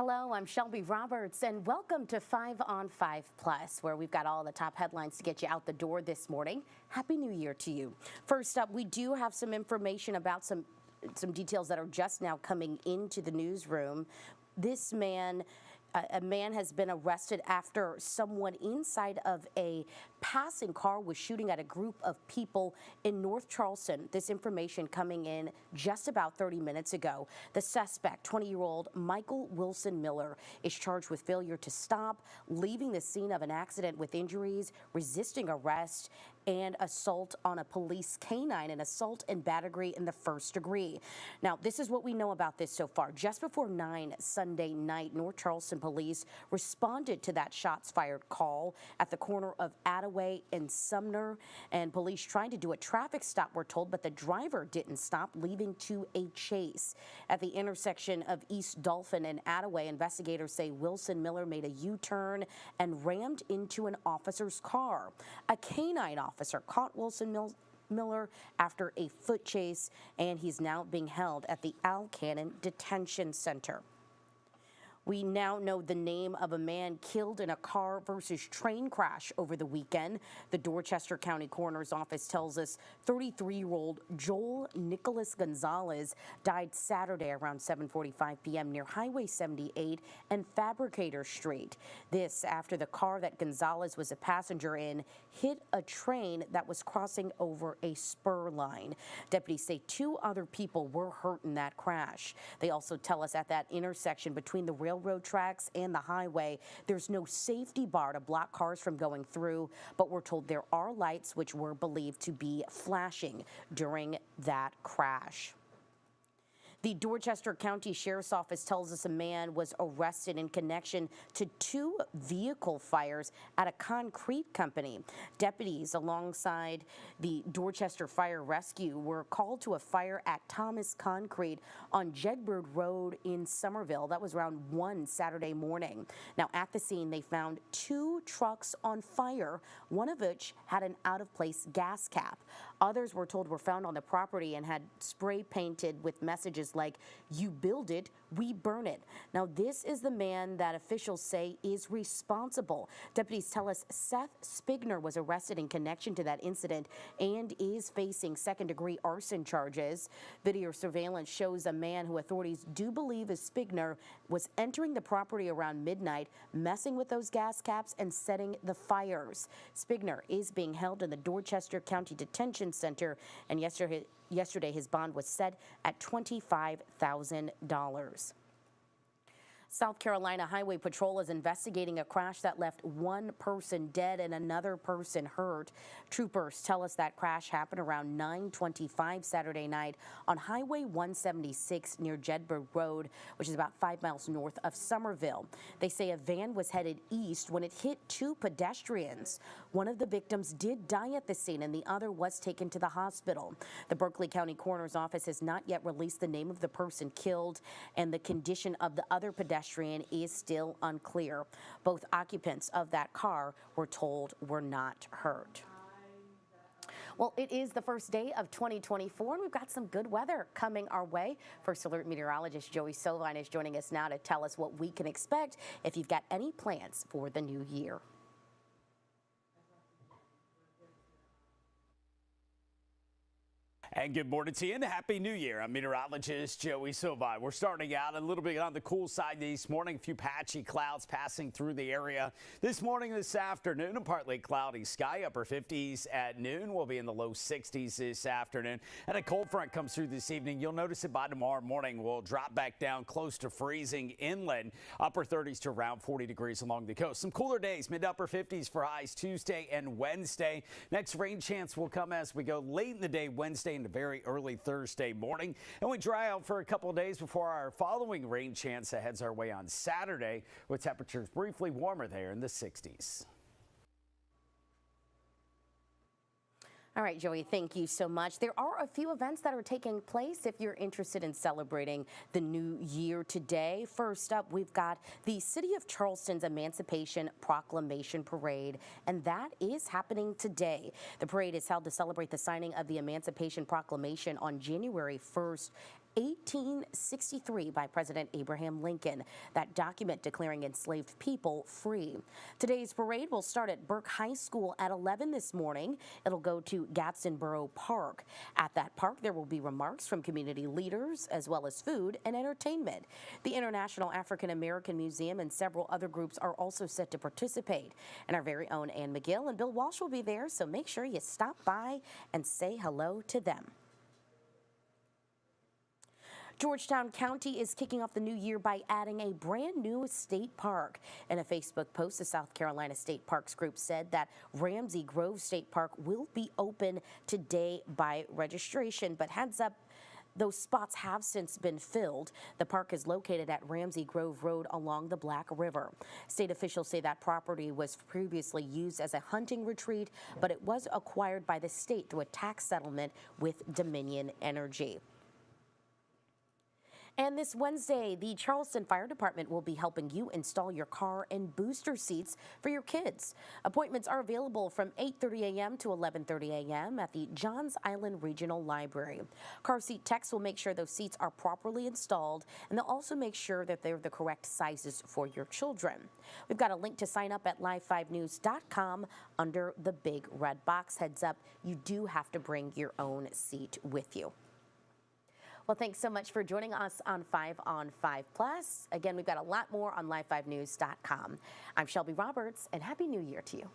Hello, I'm Shelbey Roberts, and welcome to 5 on 5 Plus, where we've got all the top headlines to get you out the door this morning. Happy New Year to you. First up, we do have some information about some details that are just now coming into the newsroom. This man, a man has been arrested after someone inside of a passing car was shooting at a group of people in North Charleston. This information coming in just about 30 minutes ago. The suspect, 20-year-old Michael Wilson Miller, is charged with failure to stop, leaving the scene of an accident with injuries, resisting arrest, and assault on a police canine, and assault and battery in the first degree. Now, this is what we know about this so far. Just before 9 Sunday night, North Charleston police responded to that shots fired call at the corner of Attaway and Sumner, and police tried to do a traffic stop, we're told, but the driver didn't stop, leading to a chase. At the intersection of East Dolphin and Attaway, investigators say Wilson Miller made a U-turn and rammed into an officer's car. A canine officer caught Wilson Miller after a foot chase, and he's now being held at the Al Cannon Detention Center. We now know the name of a man killed in a car versus train crash over the weekend. The Dorchester County Coroner's Office tells us 33-year-old Joel Nicholas Gonzalez died Saturday around 7:45 p.m. near Highway 78 and Fabricator Street. This after the car that Gonzalez was a passenger in hit a train that was crossing over a spur line. Deputies say 2 other people were hurt in that crash. They also tell us at that intersection between the railroad tracks and the highway, there's no safety bar to block cars from going through, but we're told there are lights which were believed to be flashing during that crash. The Dorchester County Sheriff's Office tells us a man was arrested in connection to 2 vehicle fires at a concrete company. Deputies alongside the Dorchester Fire Rescue were called to a fire at Thomas Concrete on Jedburgh Road in Somerville. That was around 1 Saturday morning. Now, at the scene, they found 2 trucks on fire, one of which had an out-of-place gas cap. Others, we're told, were found on the property and had spray painted with messages like, "You build it, we burn it." Now, this is the man that officials say is responsible. Deputies tell us Seth Spigner was arrested in connection to that incident and is facing second-degree arson charges. Video surveillance shows a man who authorities do believe is Spigner was entering the property around midnight, messing with those gas caps and setting the fires. Spigner is being held in the Dorchester County Detention Center, and yesterday his bond was set at $25,000. South Carolina Highway Patrol is investigating a crash that left 1 person dead and another person hurt. Troopers tell us that crash happened around 9:25 Saturday night on Highway 176 near Jedburgh Road, which is about 5 miles north of Somerville. They say a van was headed east when it hit 2 pedestrians. One of the victims did die at the scene and the other was taken to the hospital. The Berkeley County Coroner's Office has not yet released the name of the person killed, and the condition of the other pedestrian is still unclear. Both occupants of that car, we're told, were not hurt. Well, it is the first day of 2024, and we've got some good weather coming our way. First Alert meteorologist Joey Sovine is joining us now to tell us what we can expect if you've got any plans for the new year. And good morning to you and Happy New Year. I'm meteorologist Joey Sovine. We're starting out a little bit on the cool side this morning. A few patchy clouds passing through the area this morning, this afternoon. A partly cloudy sky, upper 50s at noon. We'll be in the low 60s this afternoon. And a cold front comes through this evening. You'll notice it by tomorrow morning. We'll drop back down close to freezing inland. Upper 30s to around 40 degrees along the coast. Some cooler days, mid upper 50s for highs Tuesday and Wednesday. Next rain chance will come as we go late in the day Wednesday into very early Thursday morning, and we dry out for a couple of days before our following rain chance that heads our way on Saturday, with temperatures briefly warmer there in the 60s. All right, Joey, thank you so much. There are a few events that are taking place if you're interested in celebrating the new year today. First up, we've got the City of Charleston's Emancipation Proclamation Parade, and that is happening today. The parade is held to celebrate the signing of the Emancipation Proclamation on January 1st 1863 by President Abraham Lincoln, that document declaring enslaved people free. Today's parade will start at Burke High School at 11 this morning. It'll go to Gatzenboro Park. At that park, there will be remarks from community leaders as well as food and entertainment. The International African American Museum and several other groups are also set to participate. And our very own Ann McGill and Bill Walsh will be there, so make sure you stop by and say hello to them. Georgetown County is kicking off the new year by adding a brand new state park. In a Facebook post, the South Carolina State Parks Group said that Ramsey Grove State Park will be open today by registration, but heads up, those spots have since been filled. The park is located at Ramsey Grove Road along the Black River. State officials say that property was previously used as a hunting retreat, but it was acquired by the state through a tax settlement with Dominion Energy. And this Wednesday, the Charleston Fire Department will be helping you install your car and booster seats for your kids. Appointments are available from 8:30 a.m. to 11:30 a.m. at the Johns Island Regional Library. Car seat techs will make sure those seats are properly installed, and they'll also make sure that they're the correct sizes for your children. We've got a link to sign up at live5news.com under the big red box. Heads up, you do have to bring your own seat with you. Well, thanks so much for joining us on 5 on 5 Plus. Again, we've got a lot more on live5news.com. I'm Shelbey Roberts, and Happy New Year to you.